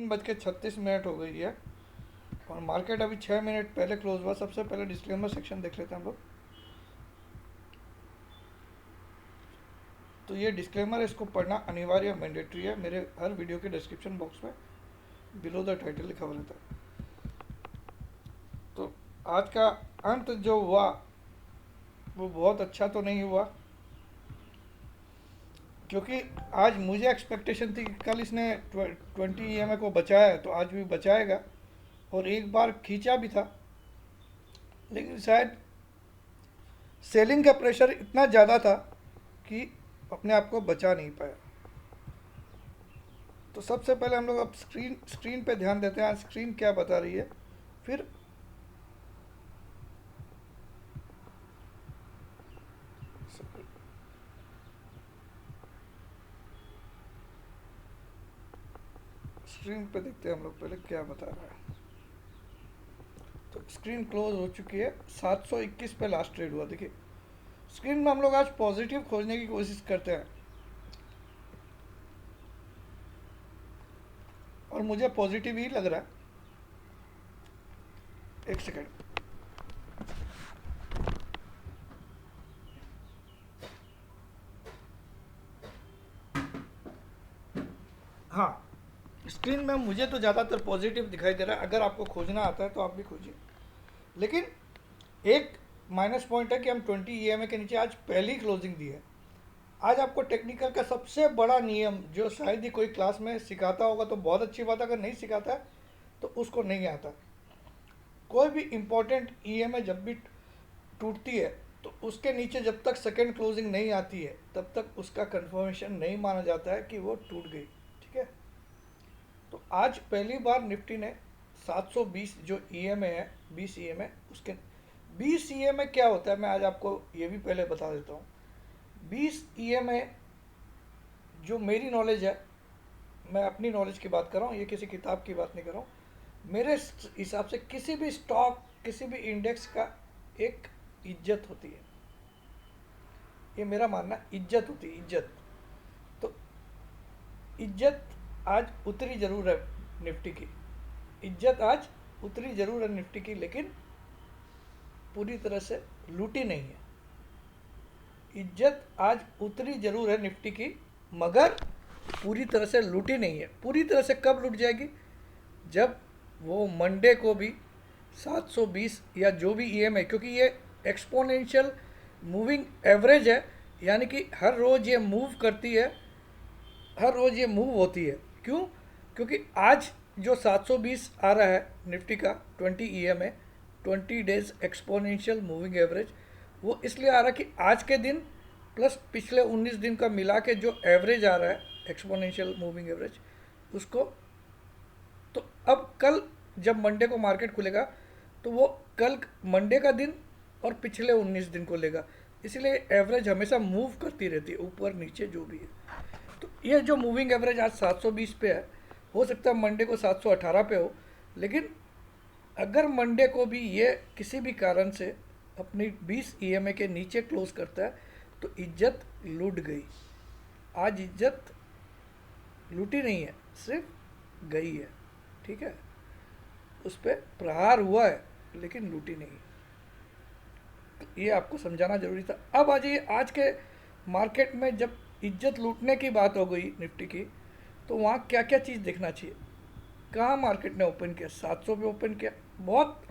3:36 हो गई है और मार्केट अभी 6 मिनट पहले क्लोज हुआ। सबसे पहले डिस्क्लेमर सेक्शन देख लेते हैं हम लोग। तो ये डिस्क्लेमर, इसको पढ़ना अनिवार्य मैंडेटरी है। मेरे हर वीडियो के डिस्क्रिप्शन बॉक्स में बिलो द टाइटल लिखा हुआ रहता है। तो आज का अंत जो हुआ वो बहुत अच्छा तो नहीं हुआ, क्योंकि आज मुझे एक्सपेक्टेशन थी कि कल इसने 20 EMA को बचाया है तो आज भी बचाएगा, और एक बार खींचा भी था, लेकिन शायद सेलिंग का प्रेशर इतना ज़्यादा था कि अपने आप को बचा नहीं पाया। तो सबसे पहले हम लोग अब स्क्रीन पे ध्यान देते हैं, स्क्रीन क्या बता रही है। फिर स्क्रीन पे देखते हैं हम लोग पहले क्या बता रहा है। तो स्क्रीन क्लोज हो चुकी है, 721 पे लास्ट ट्रेड हुआ। देखिए स्क्रीन में हम लोग आज पॉजिटिव खोजने की कोशिश करते हैं, और मुझे पॉजिटिव ही लग रहा है। एक सेकेंड, हाँ स्क्रीन में मुझे तो ज़्यादातर पॉजिटिव दिखाई दे रहा है। अगर आपको खोजना आता है तो आप भी खोजिए, लेकिन एक माइनस पॉइंट है कि हम 20 EMA के नीचे आज पहली क्लोजिंग दी है। आज आपको टेक्निकल का सबसे बड़ा नियम, जो शायद ही कोई क्लास में सिखाता होगा तो बहुत अच्छी बात है, अगर नहीं सिखाता है तो उसको नहीं आता। कोई भी इम्पोर्टेंट EMA जब भी टूटती है तो उसके नीचे जब तक सेकेंड क्लोजिंग नहीं आती है तब तक उसका कंफर्मेशन नहीं माना जाता है कि वो टूट गई। ठीक है, तो आज पहली बार निफ्टी ने 720 जो EMA है, 20 EMA, उसके 20 EMA क्या होता है मैं आज आपको ये भी पहले बता देता हूँ। 20 EMA जो मेरी नॉलेज है, मैं अपनी नॉलेज की बात कर रहा हूँ, ये किसी किताब की बात नहीं कर रहा हूँ। मेरे हिसाब से किसी भी स्टॉक, किसी भी इंडेक्स का एक इज्जत होती है, ये मेरा मानना, इज्जत होती है, इज्जत। तो इज्जत आज उतरी जरूर है निफ्टी की, इज्जत आज उतरी जरूर है निफ्टी की, लेकिन पूरी तरह से लूटी नहीं है। इज्जत आज उतरी जरूर है निफ्टी की, मगर पूरी तरह से लूटी नहीं है। पूरी तरह से कब लूट जाएगी? जब वो मंडे को भी 720 या जो भी EMA, क्योंकि ये एक्सपोनेंशियल मूविंग एवरेज है, यानी कि हर रोज़ ये मूव करती है, हर रोज़ ये मूव होती है। क्यों? क्योंकि आज जो 720 आ रहा है निफ्टी का 20 EMA, 20 days exponential moving average, वो इसलिए आ रहा है कि आज के दिन प्लस पिछले 19 दिन का मिला के जो एवरेज आ रहा है एक्सपोनेंशियल मूविंग एवरेज, उसको तो अब कल जब मंडे को मार्केट खुलेगा तो वो कल मंडे का दिन और पिछले 19 दिन को लेगा, इसलिए एवरेज हमेशा मूव करती रहती है, ऊपर नीचे जो भी है। तो ये जो मूविंग एवरेज आज 720 पे है, हो सकता है मंडे को 718 पे हो, लेकिन अगर मंडे को भी ये किसी भी कारण से अपनी 20 EMA के नीचे क्लोज करता है तो इज्जत लूट गई। आज इज्जत लूटी नहीं है, सिर्फ गई है। ठीक है, उस पर प्रहार हुआ है लेकिन लूटी नहीं। तो ये आपको समझाना जरूरी था। अब आ जाइए आज के मार्केट में, जब इज्जत लूटने की बात हो गई निफ्टी की, तो वहाँ क्या क्या चीज़ देखना चाहिए। कहाँ मार्केट ने ओपन किया? 700 पे ओपन किया। बहुत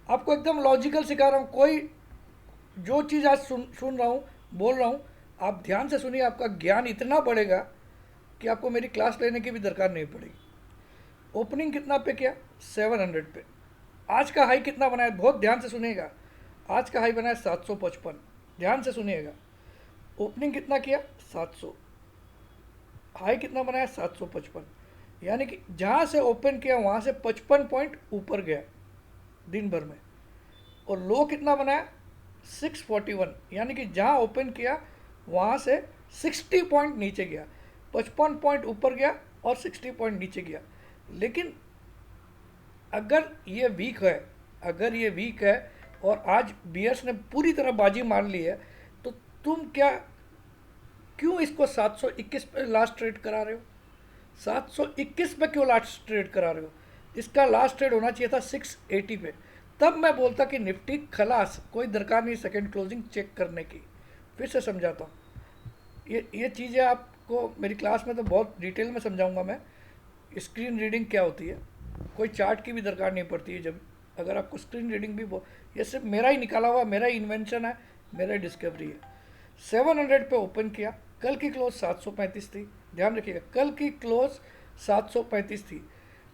आपको एकदम लॉजिकल सिखा रहा हूँ, कोई जो चीज़ आज सुन रहा हूँ, बोल रहा हूँ, आप ध्यान से सुनिए, आपका ज्ञान इतना बढ़ेगा कि आपको मेरी क्लास लेने की भी दरकार नहीं पड़ेगी। ओपनिंग कितना पे किया? 700 पे। आज का हाई कितना बनाया? बहुत ध्यान से सुनिएगा। आज का हाई बनाया 755। ध्यान से सुनिएगा। ओपनिंग कितना किया? 700। हाई कितना बनाया? 755। यानी कि जहाँ से ओपन किया वहाँ से 55 पॉइंट ऊपर गया दिन भर में। और लो कितना बनाया? 641। यानी कि जहाँ ओपन किया वहाँ से 60 पॉइंट नीचे गया, 55 पॉइंट ऊपर गया और 60 पॉइंट नीचे गया। लेकिन अगर ये वीक है, अगर ये वीक है और आज बियर्स ने पूरी तरह बाजी मार ली है, तो तुम क्यों इसको 721 पे लास्ट ट्रेड करा रहे हो? 721 पे क्यों लास्ट ट्रेड करा रहे हो? इसका लास्ट ट्रेड होना चाहिए था 680 पे। तब मैं बोलता कि निफ्टी खलास, कोई दरकार नहीं सेकंड क्लोजिंग चेक करने की। फिर से समझाता हूँ, ये चीज़ें आपको मेरी क्लास में तो बहुत डिटेल में समझाऊंगा मैं। स्क्रीन रीडिंग क्या होती है, कोई चार्ट की भी दरकार नहीं पड़ती है। जब अगर आपको स्क्रीन रीडिंग भी ये सिर्फ मेरा ही निकाला हुआ, मेरा ही इन्वेंशन है, मेरा ही डिस्कवरी है। 700 पे ओपन किया, कल की क्लोज 735 थी। ध्यान रखिएगा, कल की क्लोज 735 थी।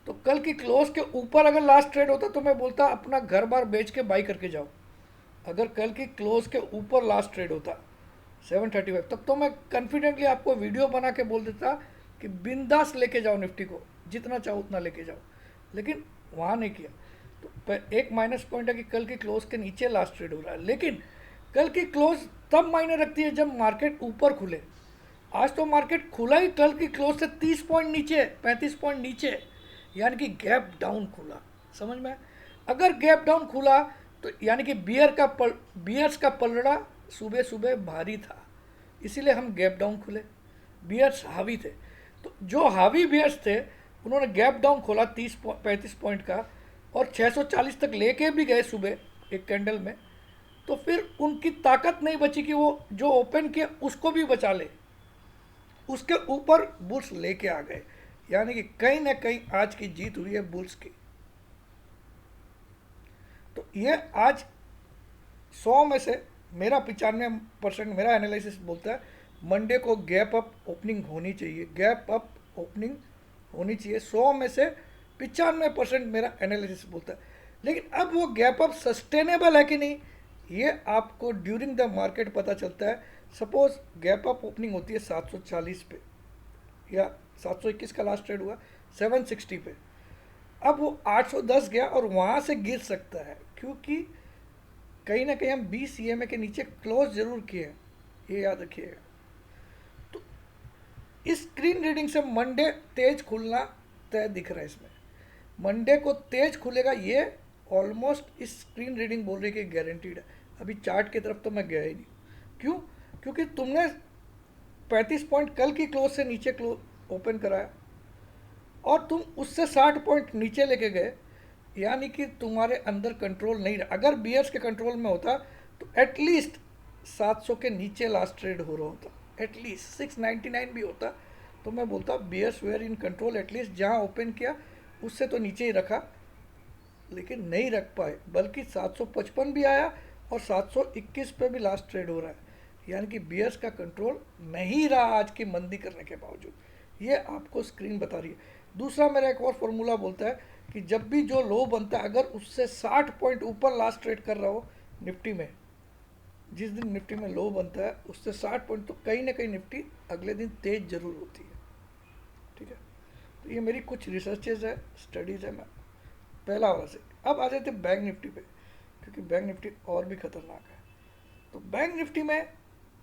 तो कल की क्लोज के ऊपर अगर लास्ट ट्रेड होता तो मैं बोलता अपना घर बार बेच के बाई करके जाओ। अगर कल की क्लोज के ऊपर लास्ट ट्रेड होता 735, तब तो मैं कॉन्फिडेंटली आपको वीडियो बना के बोल देता कि बिंदास लेके जाओ निफ्टी को, जितना चाहो उतना लेके जाओ। लेकिन वहाँ नहीं किया। तो एक माइनस पॉइंट है कि कल की क्लोज के नीचे लास्ट ट्रेड हो रहा है। लेकिन कल की क्लोज तब मायने रखती है जब मार्केट ऊपर खुले। आज तो मार्केट खुला ही कल की क्लोज से 30 पॉइंट नीचे, 35 पॉइंट नीचे, यानी कि गैप डाउन खुला। समझ में? अगर गैप डाउन खुला तो यानी कि बियर्स का पलड़ा सुबह सुबह भारी था, इसीलिए हम गैप डाउन खुले। बियर्स हावी थे, तो जो हावी बियर्स थे उन्होंने गैप डाउन खोला 35 पॉइंट का, और 640 तक लेके भी गए सुबह एक कैंडल में। तो फिर उनकी ताकत नहीं बची कि वो जो ओपन किया उसको भी बचा ले, उसके ऊपर बुल्स लेके आ गए। यानी कि कहीं ना कहीं आज की जीत हुई है बुल्स की। तो ये आज 100 में से मेरा 95% मेरा एनालिसिस बोलता है मंडे को गैप अप ओपनिंग होनी चाहिए, गैप अप ओपनिंग होनी चाहिए। 100 में से 95% मेरा एनालिसिस बोलता है। लेकिन अब वो गैप अप सस्टेनेबल है कि नहीं, ये आपको ड्यूरिंग द मार्केट पता चलता है। सपोज गैप अप ओपनिंग होती है 740 पे, या 721 का लास्ट ट्रेड हुआ 760 पे। अब वो 810 गया और वहाँ से गिर सकता है, क्योंकि कहीं ना कहीं हम 20 EMA के नीचे क्लोज जरूर किए हैं, ये याद रखिएगा। तो इस स्क्रीन रीडिंग से मंडे तेज खुलना तय दिख रहा है। इसमें मंडे को तेज खुलेगा, ये ऑलमोस्ट इस स्क्रीन रीडिंग बोल रही है कि गारंटीड है। अभी चार्ट की तरफ तो मैं गया ही नहीं। क्यों? क्योंकि तुमने 35 पॉइंट कल की क्लोज से नीचे ओपन कराया और तुम उससे 60 पॉइंट नीचे लेके गए, यानी कि तुम्हारे अंदर कंट्रोल नहीं रहा। अगर बियर्स के कंट्रोल में होता तो एटलीस्ट 700 के नीचे लास्ट ट्रेड हो रहा होता, एटलीस्ट 699 भी होता, तो मैं बोलता bears were in control. At least जहाँ ओपन किया उससे तो नीचे ही रखा, लेकिन नहीं रख पाए, बल्कि 755 भी आया और 721 पे भी लास्ट ट्रेड हो रहा है। यानी कि बियर्स का कंट्रोल नहीं रहा आज की मंदी करने के बावजूद। ये आपको स्क्रीन बता रही है। दूसरा मेरा एक और फॉर्मूला बोलता है कि जब भी जो लो बनता है, अगर उससे 60 पॉइंट ऊपर लास्ट ट्रेड कर रहा हो निफ्टी में, जिस दिन निफ्टी में लो बनता है उससे 60 पॉइंट, तो कहीं ना कहीं निफ्टी अगले दिन तेज जरूर होती है। ठीक है, तो ये मेरी कुछ रिसर्चेज है, स्टडीज़ है। मैं पहला वाला से अब आ जाते बैंक निफ्टी पे, क्योंकि बैंक निफ्टी और भी खतरनाक है। तो बैंक निफ्टी में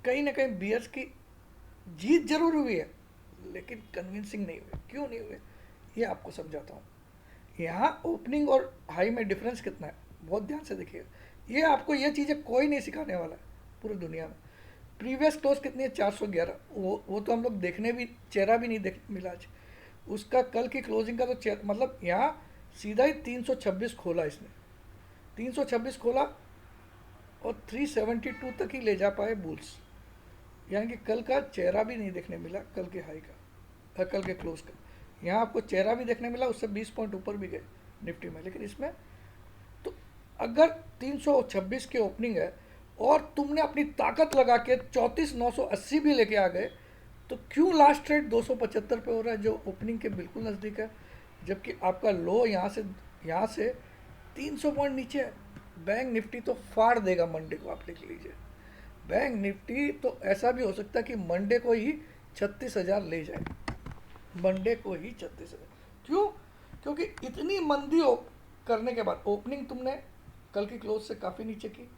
कहीं ना कहीं बियर्स की जीत जरूर हुई है, लेकिन कन्विंसिंग नहीं हुई। क्यों नहीं हुई, ये आपको समझाता हूँ। यहाँ ओपनिंग और हाई में डिफरेंस कितना है, बहुत ध्यान से देखिएगा। ये आपको ये चीज़ें कोई नहीं सिखाने वाला है पूरी दुनिया में। प्रीवियस क्लोज कितनी है? 411। वो तो हम लोग देखने भी, चेहरा भी नहीं देख मिला आज उसका। कल की क्लोजिंग का तो मतलब यहाँ सीधा ही 326 खोला इसने, 326 खोला और 372 तक ही ले जा पाए बुल्स। यानी कि कल का चेहरा भी नहीं देखने मिला, कल के हाई का, कल के क्लोज का। यहाँ आपको चेहरा भी देखने मिला, उससे 20 पॉइंट ऊपर भी गए निफ्टी में। लेकिन इसमें तो अगर 326 की ओपनिंग है और तुमने अपनी ताकत लगा के 34,980 भी लेके आ गए, तो क्यों लास्ट ट्रेड 275 पे हो रहा है, जो ओपनिंग के बिल्कुल नज़दीक है, जबकि आपका लो यहाँ से 300 पॉइंट नीचे है। बैंक निफ्टी तो फाड़ देगा मंडे को, आप लिख लीजिए। बैंक निफ्टी तो ऐसा भी हो सकता है कि मंडे को ही 36,000 ले जाए, मंडे को ही 36,000। क्यों? क्योंकि इतनी मंदी करने के बाद ओपनिंग तुमने कल की क्लोज से काफ़ी नीचे की,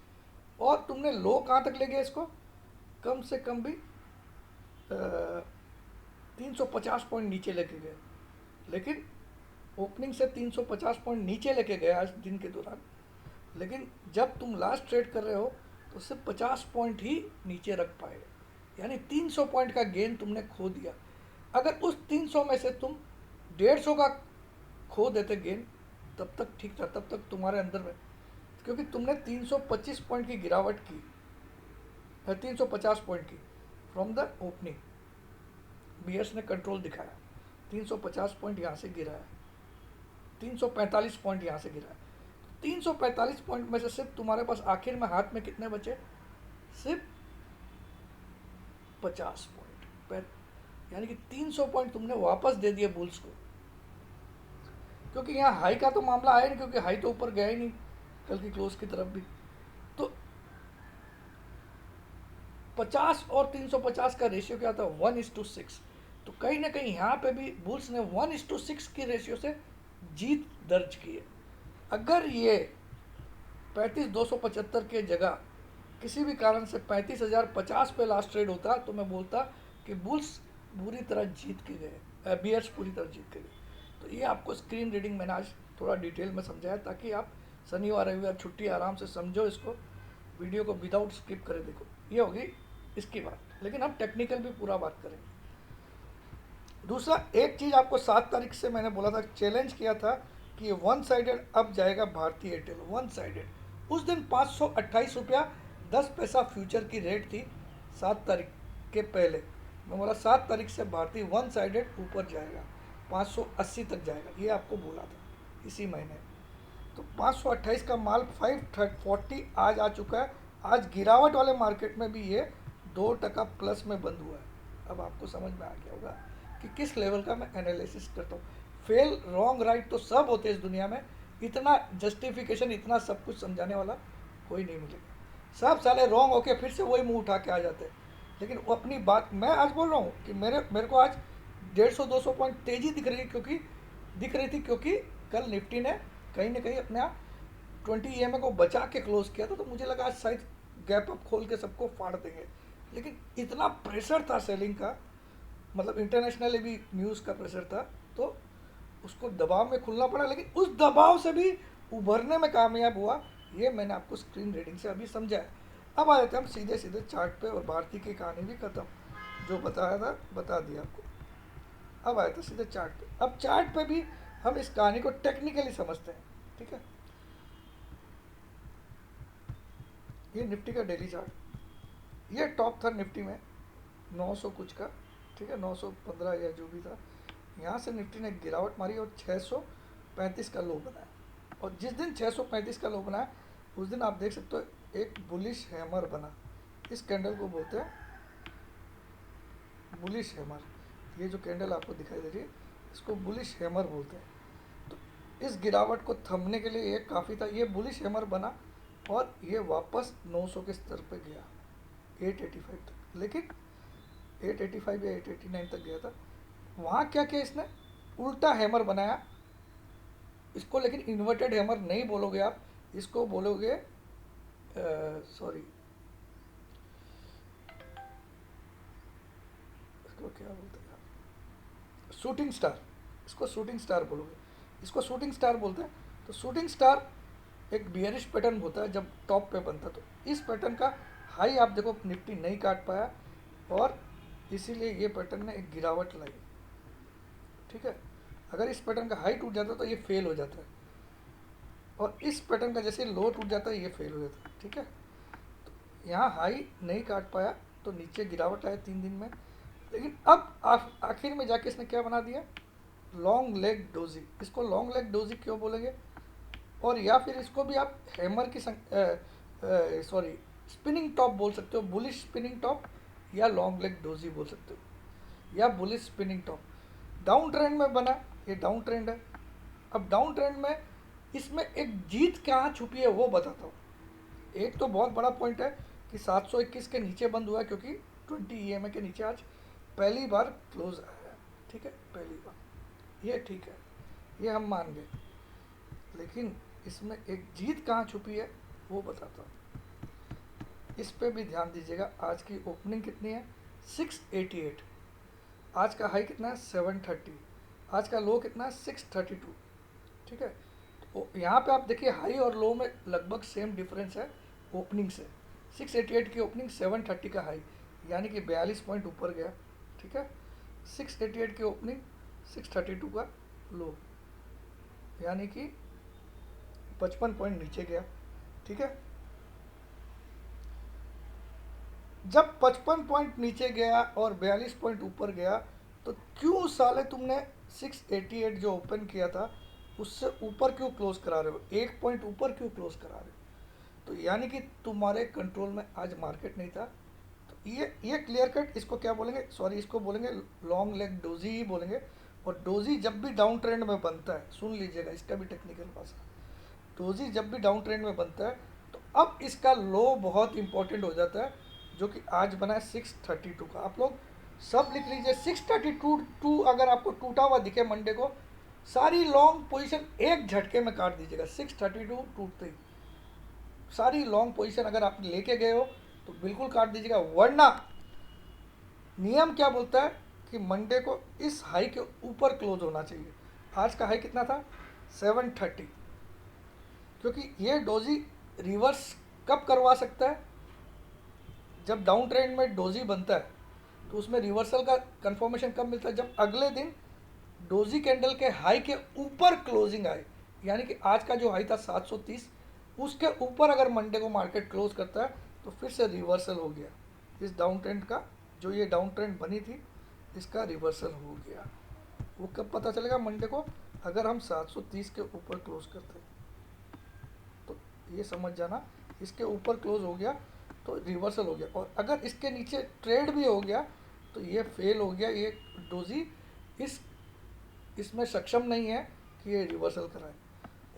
और तुमने लो कहाँ तक ले गया इसको, कम से कम भी 350 पॉइंट नीचे लेके गए। लेकिन ओपनिंग से 350 पॉइंट नीचे लेके गए आज दिन के दौरान, लेकिन जब तुम लास्ट ट्रेड कर रहे हो तो सिर्फ 50 पॉइंट ही नीचे रख पाए, यानी 300 पॉइंट का गेन तुमने खो दिया। अगर उस 300 में से तुम 150 का खो देते गेन, तब तक ठीक था, तब तक तुम्हारे अंदर में, क्योंकि तुमने 325 पॉइंट की गिरावट की, 350 पॉइंट की फ्रॉम द ओपनिंग। बियर्स ने कंट्रोल दिखाया, 350 पॉइंट यहाँ से गिरा है, 345 पॉइंट यहाँ से गिरा है। 345 पॉइंट में से सिर्फ तुम्हारे पास आखिर में हाथ में कितने बचे? सिर्फ 50 पॉइंट, यानी कि 300 पॉइंट तुमने वापस दे दिए बुल्स को, क्योंकि यहाँ हाई का तो मामला आया नहीं, क्योंकि हाई तो ऊपर गया ही नहीं कल की क्लोज की तरफ भी। तो 50 और 350 का रेशियो क्या था? 1:6। तो कहीं ना कहीं यहाँ पे भी बुल्स ने 1:6 की रेशियो से जीत दर्ज की है। अगर ये 35,275 के जगह किसी भी कारण से 35,050 पे लास्ट ट्रेड होता, तो मैं बोलता कि बुल्स बुरी तरह जीत के गए, बियर्स पूरी तरह जीत के गए। तो ये आपको स्क्रीन रीडिंग मैंने आज थोड़ा डिटेल में समझाया, ताकि आप शनिवार रविवार छुट्टी आराम से समझो इसको, वीडियो को विदाउट स्किप करे देखो। ये होगी इसकी बात, लेकिन हम टेक्निकल भी पूरा बात करेंगे। दूसरा, एक चीज़ आपको 7 तारीख से मैंने बोला था, चैलेंज किया था कि 1 साइडेड अब जाएगा भारतीय एयरटेल 1 साइडेड। उस दिन 528 रुपया 10 पैसा फ्यूचर की रेट थी 7 तारीख के पहले। मैं बोला 7 तारीख से भारतीय 1 साइडेड ऊपर जाएगा, 580 तक जाएगा, ये आपको बोला था इसी महीने। तो 528 का माल 540 आज आ चुका है। आज गिरावट वाले मार्केट में भी ये 2% प्लस में बंद हुआ है। अब आपको समझ में आ गया होगा कि किस लेवल का मैं एनालिसिस करता हूँ। फेल रॉन्ग राइट तो सब होते हैं इस दुनिया में, इतना जस्टिफिकेशन, इतना सब कुछ समझाने वाला कोई नहीं मिलेगा। सब साले रॉन्ग होके फिर से वही मुंह उठा के आ जाते हैं। लेकिन वो अपनी बात, मैं आज बोल रहा हूँ कि मेरे को आज 150-200 पॉइंट तेजी दिख रही थी, क्योंकि कल निफ्टी ने कहीं ना कहीं अपने 20 EMA को बचा के क्लोज किया था। तो मुझे लगा आज शायद गैप अप खोल के सबको फाड़ देंगे, लेकिन इतना प्रेशर था सेलिंग का, मतलब इंटरनेशनली भी न्यूज़ का प्रेशर था, तो उसको दबाव में खुलना पड़ा। लेकिन उस दबाव से भी उभरने में कामयाब हुआ, ये मैंने आपको स्क्रीन रीडिंग से अभी समझाया। अब आ जाते हैं हम सीधे सीधे चार्ट पे, और भारती की कहानी भी खत्म, जो बताया था बता दिया आपको। अब आए थे सीधे चार्ट पे। अब चार्ट पे भी हम इस कहानी को टेक्निकली समझते हैं, ठीक है। ये निफ्टी का डेली चार्ट, ये टॉप था निफ्टी में 900 कुछ का, ठीक है, 915 या जो भी था। यहाँ से निफ्टी ने गिरावट मारी और 635 का लो बनाया। और जिस दिन 635 का लो बनाया, उस दिन आप देख सकते हो एक बुलिश हैमर बना। इस कैंडल को बोलते हैं बुलिश हैमर। ये जो कैंडल आपको दिखाई दे रही है, इसको बुलिश हैमर बोलते हैं। तो इस गिरावट को थमने के लिए ये काफ़ी था। ये बुलिश हैमर बना और ये वापस 900 के स्तर पे गया, 885 तक। लेकिन 885 या 889 तक गया था। वहाँ क्या किया इसने? उल्टा हैमर बनाया इसको, लेकिन इन्वर्टेड हैमर नहीं बोलोगे आप, इसको बोलोगे सॉरी, इसको क्या बोलते हैं, शूटिंग स्टार। इसको शूटिंग स्टार बोलोगे, इसको शूटिंग स्टार बोलते हैं। तो शूटिंग स्टार एक बियरिश पैटर्न होता है जब टॉप पे बनता है। तो इस पैटर्न का हाई आप देखो निफ्टी नहीं काट पाया, और इसीलिए ये पैटर्न ने एक गिरावट लाई, ठीक है। अगर इस पैटर्न का हाई टूट जाता है तो ये फेल हो जाता है, और इस पैटर्न का जैसे लो टूट जाता है ये फेल हो जाता है, ठीक है। तो यहाँ हाई नहीं काट पाया तो नीचे गिरावट आया 3 दिन में। लेकिन अब आखिर में जाके इसने क्या बना दिया? Long leg doji. इसको लॉन्ग लेग डोजी क्यों बोलेंगे? और या फिर इसको भी आप हैमर की सॉरी स्पिनिंग टॉप बोल सकते हो, बुलिश स्पिनिंग टॉप, या लॉन्ग लेग डोजी बोल सकते हो, या bullish spinning top. Down trend में बना, ये डाउन ट्रेंड है। अब डाउन ट्रेंड में इसमें एक जीत कहाँ छुपी है वो बताता हूँ। एक तो बहुत बड़ा पॉइंट है कि 721 के नीचे बंद हुआ है, क्योंकि 20 EMA के नीचे आज पहली बार क्लोज आया है, ठीक है, पहली बार, ये ठीक है, ये हम मान गए। लेकिन इसमें एक जीत कहाँ छुपी है वो बताता हूँ, इस पे भी ध्यान दीजिएगा। आज की ओपनिंग कितनी है? 688। आज का हाई कितना है? 730। आज का लो कितना है? 632, ठीक है। तो यहाँ पे आप देखिए हाई और लो में लगभग सेम डिफरेंस है ओपनिंग से। 688 की ओपनिंग, 730 का हाई, यानी कि 42 पॉइंट ऊपर गया, ठीक है। 688 की ओपनिंग, 632 का लो, यानी कि 55 पॉइंट नीचे गया। ठीक है, जब 55 पॉइंट नीचे गया और 42 पॉइंट ऊपर गया, तो क्यों साले तुमने 688 जो ओपन किया था उससे ऊपर क्यों क्लोज करा रहे हो, 1 पॉइंट ऊपर क्यों क्लोज करा रहे हो? तो यानी कि तुम्हारे कंट्रोल में आज मार्केट नहीं था। तो ये क्लियर कट, इसको क्या बोलेंगे, सॉरी इसको बोलेंगे लॉन्ग लेग डोजी ही बोलेंगे। और डोजी जब भी डाउन ट्रेंड में बनता है, सुन लीजिएगा इसका भी टेक्निकल भाषा, डोजी जब भी डाउन ट्रेंड में बनता है तो अब इसका लो बहुत इंपॉर्टेंट हो जाता है, जो कि आज बना है 632 का। आप लोग सब लिख लीजिए, 632 अगर आपको टूटा हुआ दिखे मंडे को, सारी लॉन्ग पोजीशन एक झटके में काट दीजिएगा। 632 टूटते ही सारी लॉन्ग पोजीशन अगर आप लेके गए हो तो बिल्कुल काट दीजिएगा, वरना नियम क्या बोलता है कि मंडे को इस हाई के ऊपर क्लोज होना चाहिए। आज का हाई कितना था, 730, क्योंकि ये डोजी रिवर्स कब करवा सकता है, जब डाउन ट्रेंड में डोजी बनता है तो उसमें रिवर्सल का कंफर्मेशन कब मिलता है, जब अगले दिन डोजी कैंडल के हाई के ऊपर क्लोजिंग आए। यानी कि आज का जो हाई था 730, उसके ऊपर अगर मंडे को मार्केट क्लोज करता है तो फिर से रिवर्सल हो गया इस डाउन ट्रेंड का, जो ये डाउन ट्रेंड बनी थी इसका रिवर्सल हो गया। वो कब पता चलेगा मंडे को, अगर हम 730 के ऊपर क्लोज करते हैं। तो ये समझ जाना, इसके ऊपर क्लोज हो गया तो रिवर्सल हो गया, और अगर इसके नीचे ट्रेड भी हो गया तो ये फेल हो गया, ये डोजी इसमें सक्षम नहीं है कि ये रिवर्सल कराए।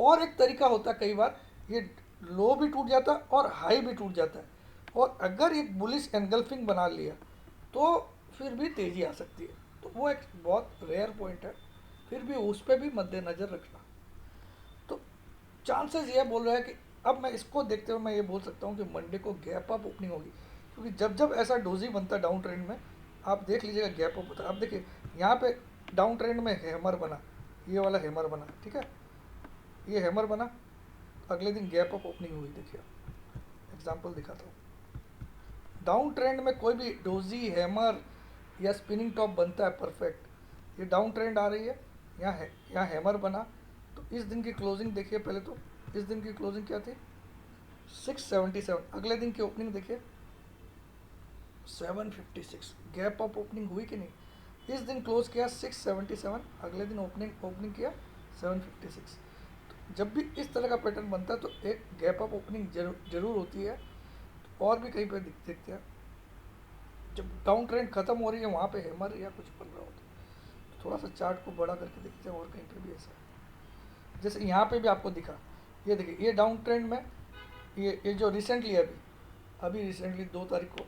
और एक तरीका होता है, कई बार ये लो भी टूट जाता है और हाई भी टूट जाता है, और अगर एक बुलिश एनगल्फिंग बना लिया तो फिर भी तेज़ी आ सकती है। तो वो एक बहुत रेयर पॉइंट है, फिर भी उस पर भी मद्देनज़र रखना। तो चांसेस ये बोल रहा है कि अब मैं इसको देखते हुए मैं ये बोल सकता हूँ कि मंडे को गैप अप ओपनिंग होगी, क्योंकि जब जब ऐसा डोजी बनता है डाउन ट्रेंड में, आप देख लीजिएगा गैप अप होता है। अब देखिए यहाँ पे डाउन ट्रेंड में हैमर बना, ये वाला हैमर बना, ठीक है, ये हैमर बना, अगले दिन गैप अप ओपनिंग हुई। देखिए एग्जांपल दिखाता हूँ, डाउन ट्रेंड में कोई भी डोजी हैमर या स्पिनिंग टॉप बनता है परफेक्ट, ये डाउन ट्रेंड आ रही है, यहाँ हैमर बना, तो इस दिन की क्लोजिंग देखिए पहले तो, इस दिन की क्लोजिंग क्या थी 677, अगले दिन की ओपनिंग देखिए 756, गैप अप ओपनिंग हुई कि नहीं, इस दिन क्लोज किया 677, अगले दिन ओपनिंग किया 756। तो जब भी इस तरह का पैटर्न बनता है तो एक गैप अप ओपनिंग जरूर होती है। तो और भी कहीं पे दिखते हैं, जब डाउन ट्रेंड खत्म हो रही है वहाँ पे हैमर या कुछ बन रहा होता है। तो थोड़ा सा चार्ट को बड़ा करके देखते हैं, और कहीं पे भी ऐसा है, जैसे यहाँ पे भी आपको दिखा, ये देखिए ये डाउन ट्रेंड में, ये जो रिसेंटली अभी रिसेंटली 2 तारीख को,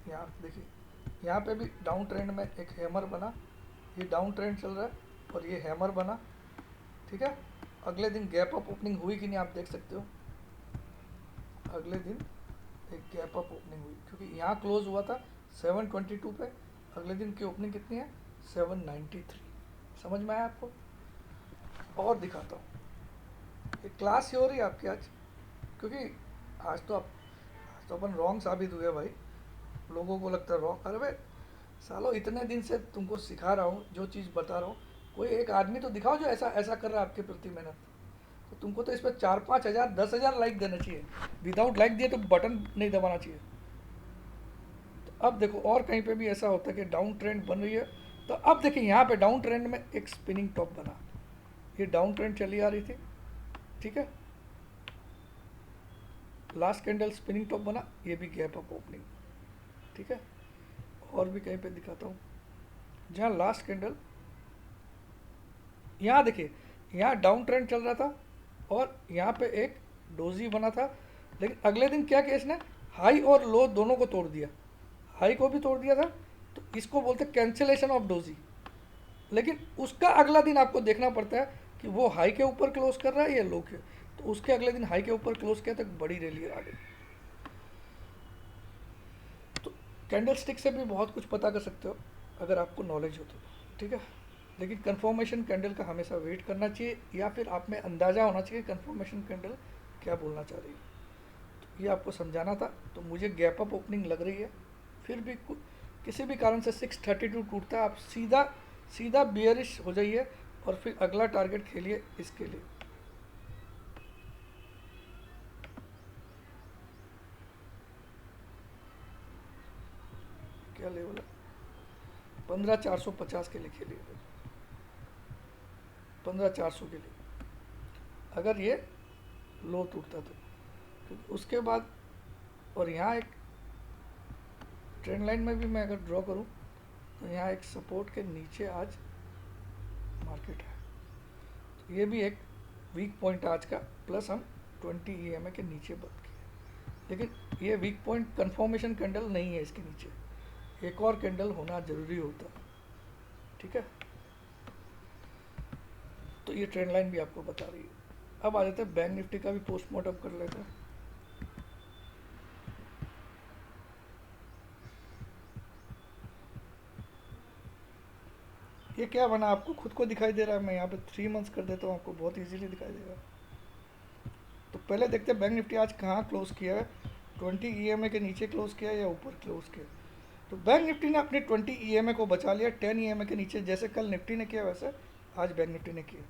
यहाँ देखिए यहाँ पे भी डाउन ट्रेंड में एक हैमर बना, ये डाउन ट्रेंड चल रहा है और ये हैमर बना, ठीक है। अगले दिन गैप अप ओपनिंग हुई कि नहीं आप देख सकते हो, अगले दिन एक गैप अप ओपनिंग हुई, क्योंकि यहाँ क्लोज हुआ था 722 पे, अगले दिन की ओपनिंग कितनी है 793। समझ में आया आपको? और दिखाता हूँ, ये क्लास ही हो रही है आपकी आज, क्योंकि आज तो अपन रॉन्ग साबित हुए भाई, लोगों को लगता है रॉन्ग। अरे भाई सालो इतने दिन से तुमको सिखा रहा हूँ, जो चीज़ बता रहा हूँ, कोई एक आदमी तो दिखाओ जो ऐसा ऐसा कर रहा है आपके प्रति मेहनत। तो तुमको तो इस पर 4-5 हज़ार 10,000 लाइक देना चाहिए, विदाउट लाइक दिए तो बटन नहीं दबाना चाहिए। तो अब देखो और कहीं पे भी ऐसा होता है कि डाउन ट्रेंड बन रही है, तो अब देखिए यहाँ पे डाउन ट्रेंड में एक स्पिनिंग टॉप बना, ये डाउन ट्रेंड चली आ रही थी, ठीक है, लास्ट कैंडल स्पिनिंग टॉप बना, ये भी गैप अप ओपनिंग, ठीक है। और भी कहीं पे दिखाता हूँ, जहाँ लास्ट कैंडल, यहाँ देखिए यहाँ डाउन ट्रेंड चल रहा था और यहाँ पे एक डोजी बना था, लेकिन अगले दिन क्या किया इसने, हाई और लो दोनों को तोड़ दिया, हाई को भी तोड़ दिया था, तो इसको बोलते हैं कैंसिलेशन ऑफ डोजी। लेकिन उसका अगला दिन आपको देखना पड़ता है कि वो हाई के ऊपर क्लोज कर रहा है या लो के, तो उसके अगले दिन हाई के ऊपर क्लोज किया तो बड़ी रैली आ गई। तो कैंडल स्टिक से भी बहुत कुछ पता कर सकते हो अगर आपको नॉलेज हो तो, ठीक है। लेकिन कंफर्मेशन कैंडल का हमेशा वेट करना चाहिए, या फिर आप में अंदाज़ा होना चाहिए कंफर्मेशन कैंडल क्या बोलना चाह रही है। तो ये आपको समझाना था। तो मुझे गैप अप ओपनिंग लग रही है, फिर भी किसी भी कारण से 632 टूटता है, आप सीधा सीधा बियरिश हो जाइए और फिर अगला टारगेट खेलिए इसके लिए। क्या लेवल है? 15,450 के लिए खेलिए, 15,400 के लिए, अगर ये लो टूटता तो उसके बाद। और यहाँ एक ट्रेंड लाइन में भी मैं अगर ड्रॉ करूँ तो यहाँ एक सपोर्ट के नीचे आज मार्केट है, तो ये भी एक वीक पॉइंट आज का, प्लस हम 20 EMA के नीचे बंद किए, लेकिन ये वीक पॉइंट कंफर्मेशन कैंडल नहीं है, इसके नीचे एक और कैंडल होना ज़रूरी होता है, ठीक है। तो ये ट्रेंड लाइन भी आपको बता रही है। अब आ जाते हैं बैंक निफ्टी का भी पोस्टमार्टम कर लेते हैं। ये क्या बना, आपको खुद को दिखाई दे रहा है? मैं यहाँ पे 3 मंथ्स कर देता हूँ, आपको बहुत इजीली दिखाई देगा। तो पहले देखते हैं बैंक निफ्टी आज कहाँ क्लोज किया है, 20 EMA के नीचे क्लोज किया या ऊपर क्लोज किया। तो बैंक निफ्टी ने अपने 20 EMA को बचा लिया, 10 EMA के नीचे, जैसे कल निफ्टी ने किया वैसे आज बैंक निफ्टी ने किया।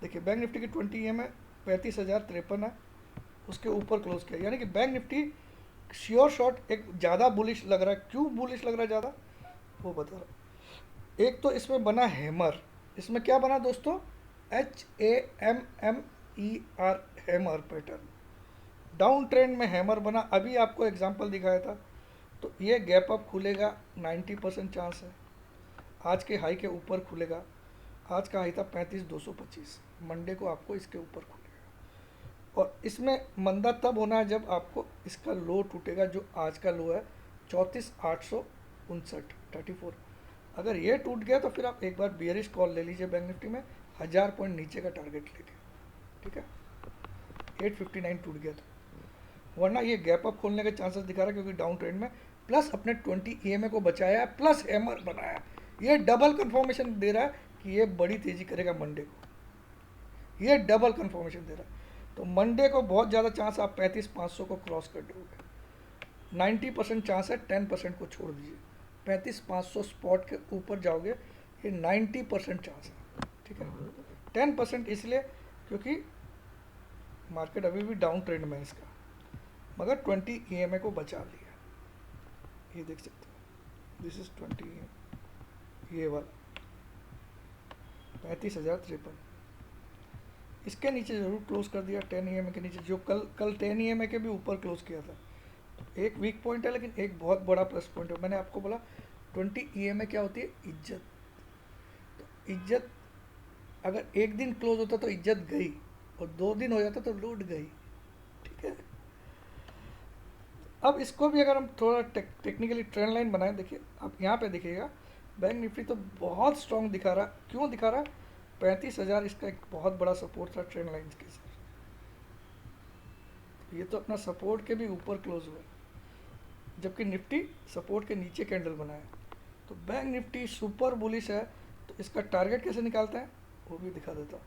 देखिए बैंक निफ्टी की 20 EMA 35,053 है, उसके ऊपर क्लोज किया, यानी कि बैंक निफ्टी श्योर शॉट एक ज़्यादा बुलिश लग रहा है। क्यों बुलिश लग रहा है ज़्यादा, वो बता रहा। एक तो इसमें बना हैमर, इसमें क्या बना दोस्तों, HAMMER, hammer pattern, down trend में हैमर बना। अभी आपको एग्जांपल दिखाया था, तो ये गैप अप खुलेगा, 90% चांस है आज के हाई के ऊपर खुलेगा। आज का हाई था 35,225, मंडे को आपको इसके ऊपर खुलेगा। और इसमें मंदा तब होना है जब आपको इसका लो टूटेगा, जो आज का लो है 34,859, 34। अगर ये टूट गया तो फिर आप एक बार बियरिश कॉल ले लीजिए बैंक निफ्टी में, 1000 पॉइंट नीचे का टारगेट लेके, ठीक है। 859 टूट गया तो, वरना ये गैप अप खोलने के चांसेस दिखा रहा है, क्योंकि डाउन ट्रेंड में प्लस अपने 20 EMA को बचाया है, प्लस हैमर बनाया। ये डबल कंफर्मेशन दे रहा है कि ये बड़ी तेजी करेगा मंडे को, ये डबल कंफर्मेशन दे रहा है। तो मंडे को बहुत ज़्यादा चांस आप 35,500 को क्रॉस कर दोगे, 90% चांस है, 10% को छोड़ दीजिए, 35,500 स्पॉट के ऊपर जाओगे, ये 90% चांस है, ठीक है। 10% इसलिए क्योंकि मार्केट अभी भी डाउन ट्रेंड में है इसका, मगर 20 EMA को बचा लिया, ये देख सकते हो, दिस इज 20 EMA, ये वाला 35,053, इसके नीचे ज़रूर क्लोज कर दिया, 10 EMA के नीचे, जो कल 10 EMA के भी ऊपर क्लोज किया था। एक वीक पॉइंट है, लेकिन एक बहुत बड़ा प्लस पॉइंट है। मैंने आपको बोला 20 EMA क्या होती है, इज्जत। तो इज्जत अगर एक दिन क्लोज होता तो इज्जत गई, और 2 दिन हो जाता तो लूट गई, ठीक है। अब इसको भी अगर हम थोड़ा टेक्निकली ट्रेंड लाइन बनाएं, देखिए आप यहाँ पे देखिएगा, बैंक निफ्टी तो बहुत स्ट्रॉन्ग दिखा रहा। क्यों दिखा रहा है, 35,000 इसका एक बहुत बड़ा सपोर्ट था ट्रेंड लाइन के साथ, ये तो अपना सपोर्ट के भी ऊपर क्लोज हुआ, जबकि निफ्टी सपोर्ट के नीचे कैंडल बनाया। तो बैंक निफ्टी सुपर बुलिश है, तो इसका टारगेट कैसे निकालते हैं वो भी दिखा देता हूँ।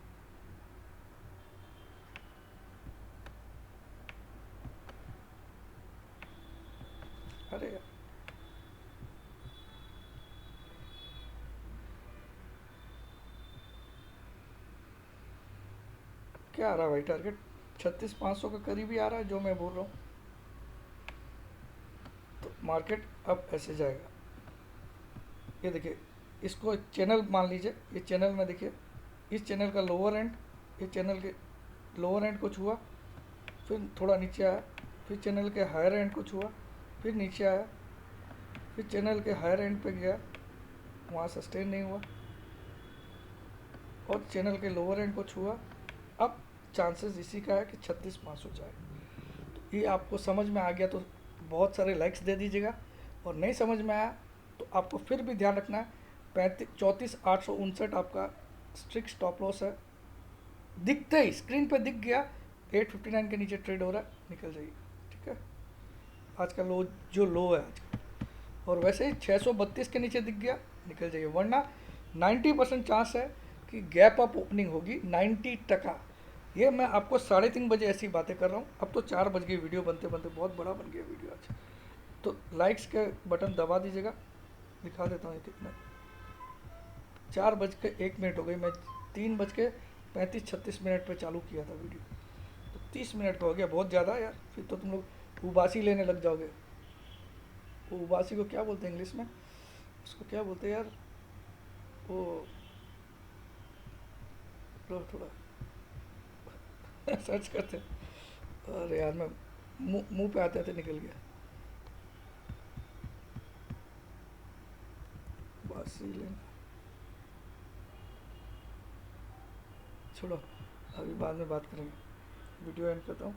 अरे यार, क्या आ रहा है भाई टारगेट, 36,500 के करीब ही आ रहा है जो मैं बोल रहा हूँ। तो मार्केट अब ऐसे जाएगा, ये देखिए, इसको चैनल मान लीजिए, ये चैनल में देखिए, इस चैनल का लोअर एंड, ये चैनल के लोअर एंड को छुआ, फिर थोड़ा नीचे आया, फिर चैनल के हायर एंड को छुआ, फिर नीचे आया, फिर चैनल के हायर एंड पे गया, वहाँ सस्टेन नहीं हुआ, और चैनल के लोअर एंड को छुआ। अब चांसेस इसी का है कि 36,500 जाए। तो ये आपको समझ में आ गया तो बहुत सारे लाइक्स दे दीजिएगा, और नहीं समझ में आया तो आपको फिर भी ध्यान रखना है, 34,859 आपका स्ट्रिक्ट स्टॉप लॉस है। दिखते ही स्क्रीन पे दिख गया 859 के नीचे ट्रेड हो रहा है, निकल जाइए, ठीक है। आज का लो, जो लो है आज का, और वैसे ही 632 के नीचे दिख गया, निकल जाइए, वरना 90% चांस है कि गैप अप ओपनिंग होगी, 90%। ये मैं आपको 3:30 बजे ऐसी बातें कर रहा हूँ, अब तो 4 बज गई, वीडियो बनते बनते बहुत बड़ा बन गया वीडियो आज। तो लाइक्स के बटन दबा दीजिएगा, दिखा देता हूँ ये कितना, 4:01 हो गई। मैं 3:35-36 पे चालू किया था वीडियो, तो 30 मिनट का हो गया, बहुत ज़्यादा यार। फिर तो तुम लोग उबासी लेने लग जाओगे। वो उबासी को क्या बोलते हैं इंग्लिश में, उसको क्या बोलते हैं यार, वो थोड़ा सर्च करते हैं। अरे यार, मैं मुंह पे आते आते निकल गया। उबासी लेना, छोड़ो, अभी बाद में बात करेंगे। वीडियो एंड करता हूँ।